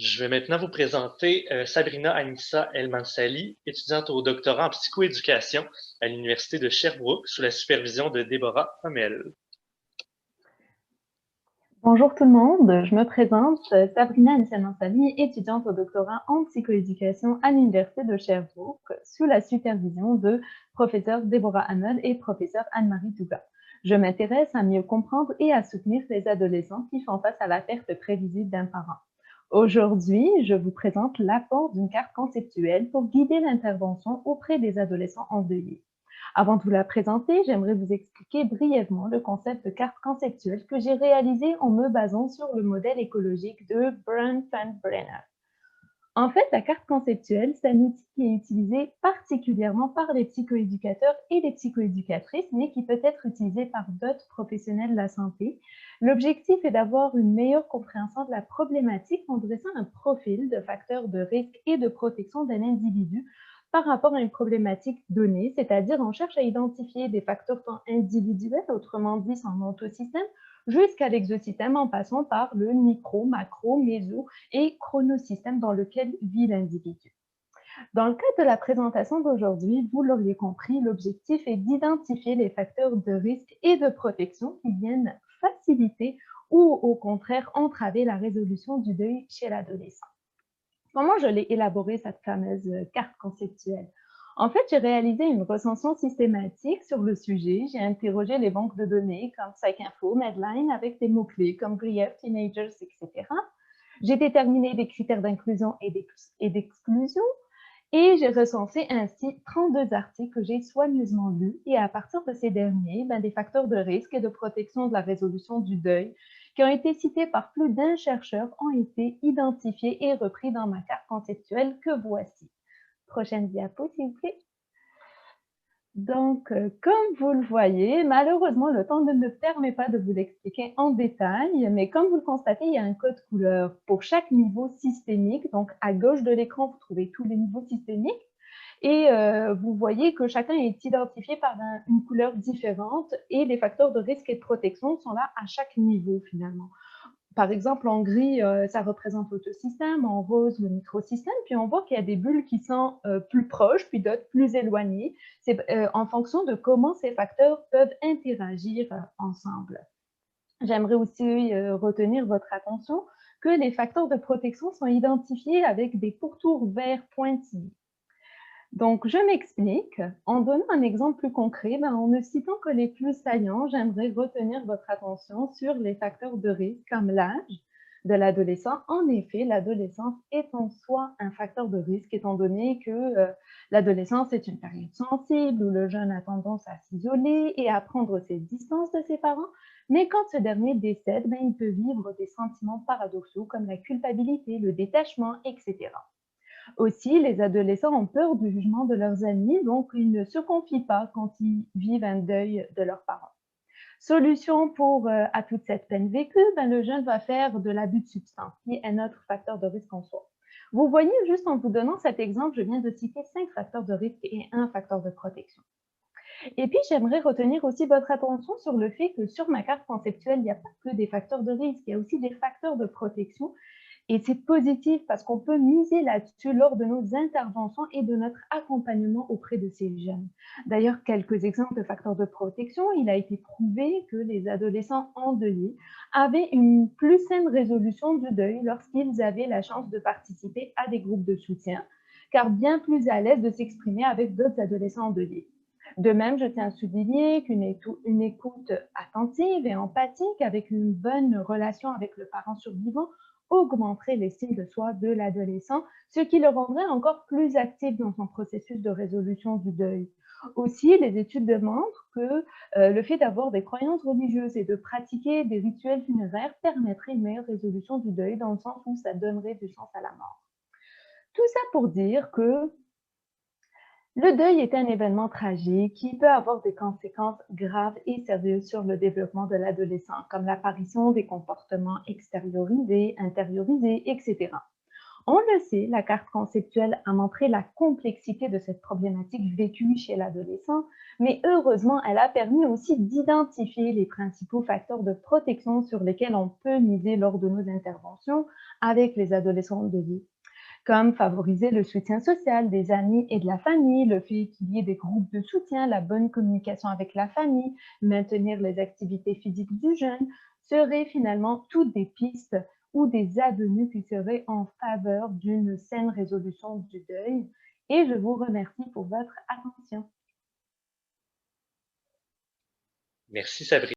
Je vais maintenant vous présenter Sabrina Anissa El-Mansali, étudiante au doctorat en psychoéducation à l'Université de Sherbrooke sous la supervision de Déborah Hummel. Bonjour tout le monde, je me présente, Sabrina Ansali, étudiante au doctorat en psychoéducation à l'Université de Sherbrooke sous la supervision de professeur Déborah Hummel et professeur Anne-Marie Touga. Je m'intéresse à mieux comprendre et à soutenir les adolescents qui font face à la perte prévisible d'un parent. Aujourd'hui, je vous présente l'apport d'une carte conceptuelle pour guider l'intervention auprès des adolescents endeuillés. Avant de vous la présenter, j'aimerais vous expliquer brièvement le concept de carte conceptuelle que j'ai réalisé en me basant sur le modèle écologique de Brenner. En fait, la carte conceptuelle, c'est un outil qui est utilisé particulièrement par les psychoéducateurs et les psychoéducatrices, mais qui peut être utilisé par d'autres professionnels de la santé. L'objectif est d'avoir une meilleure compréhension de la problématique en dressant un profil de facteurs de risque et de protection d'un individu par rapport à une problématique donnée, c'est-à-dire on cherche à identifier des facteurs tant individuels, autrement dit son autosystème, jusqu'à l'exosystème en passant par le micro, macro, méso et chronosystème dans lequel vit l'individu. Dans le cadre de la présentation d'aujourd'hui, vous l'auriez compris, l'objectif est d'identifier les facteurs de risque et de protection qui viennent faciliter ou au contraire entraver la résolution du deuil chez l'adolescent. Comment je l'ai élaborée, cette fameuse carte conceptuelle? En fait, j'ai réalisé une recension systématique sur le sujet. J'ai interrogé les banques de données comme PsycInfo, Medline, avec des mots-clés comme grief, teenagers, etc. J'ai déterminé des critères d'inclusion et d'exclusion et j'ai recensé ainsi 32 articles que j'ai soigneusement lus et à partir de ces derniers, des facteurs de risque et de protection de la résolution du deuil qui ont été cités par plus d'un chercheur ont été identifiés et repris dans ma carte conceptuelle que voici. Prochaine diapo, s'il vous plaît. Donc, comme vous le voyez, malheureusement, le temps ne me permet pas de vous l'expliquer en détail, mais comme vous le constatez, il y a un code couleur pour chaque niveau systémique. Donc, à gauche de l'écran, vous trouvez tous les niveaux systémiques et vous voyez que chacun est identifié par une couleur différente et les facteurs de risque et de protection sont là à chaque niveau finalement. Par exemple, en gris, ça représente l'autosystème, en rose, le microsystème, puis on voit qu'il y a des bulles qui sont plus proches, puis d'autres plus éloignées. C'est en fonction de comment ces facteurs peuvent interagir ensemble. J'aimerais aussi retenir votre attention que les facteurs de protection sont identifiés avec des pourtours verts pointillés. Donc, je m'explique. En donnant un exemple plus concret, en ne citant que les plus saillants, j'aimerais retenir votre attention sur les facteurs de risque comme l'âge de l'adolescent. En effet, l'adolescence est en soi un facteur de risque, étant donné que l'adolescence est une période sensible où le jeune a tendance à s'isoler et à prendre ses distances de ses parents. Mais quand ce dernier décède, il peut vivre des sentiments paradoxaux comme la culpabilité, le détachement, etc. Aussi, les adolescents ont peur du jugement de leurs amis, donc ils ne se confient pas quand ils vivent un deuil de leurs parents. Solution à toute cette peine vécue, le jeune va faire de l'abus de substance, qui est un autre facteur de risque en soi. Vous voyez, juste en vous donnant cet exemple, je viens de citer 5 facteurs de risque et un facteur de protection. Et puis, j'aimerais retenir aussi votre attention sur le fait que sur ma carte conceptuelle, il n'y a pas que des facteurs de risque, il y a aussi des facteurs de protection et c'est positif parce qu'on peut miser là-dessus lors de nos interventions et de notre accompagnement auprès de ces jeunes. D'ailleurs, quelques exemples de facteurs de protection. Il a été prouvé que les adolescents endeuillés avaient une plus saine résolution du deuil lorsqu'ils avaient la chance de participer à des groupes de soutien, car bien plus à l'aise de s'exprimer avec d'autres adolescents endeuillés. De même, je tiens à souligner qu'une écoute attentive et empathique avec une bonne relation avec le parent survivant augmenterait l'estime de soi de l'adolescent, ce qui le rendrait encore plus actif dans son processus de résolution du deuil. Aussi, les études démontrent que le fait d'avoir des croyances religieuses et de pratiquer des rituels funéraires permettrait une meilleure résolution du deuil dans le sens où ça donnerait du sens à la mort. Tout ça pour dire que le deuil est un événement tragique qui peut avoir des conséquences graves et sérieuses sur le développement de l'adolescent, comme l'apparition des comportements extériorisés, intériorisés, etc. On le sait, la carte conceptuelle a montré la complexité de cette problématique vécue chez l'adolescent, mais heureusement, elle a permis aussi d'identifier les principaux facteurs de protection sur lesquels on peut miser lors de nos interventions avec les adolescents de vie, comme favoriser le soutien social des amis et de la famille, le fait qu'il y ait des groupes de soutien, la bonne communication avec la famille, maintenir les activités physiques du jeune, seraient finalement toutes des pistes ou des avenues qui seraient en faveur d'une saine résolution du deuil. Et je vous remercie pour votre attention. Merci Sabrina.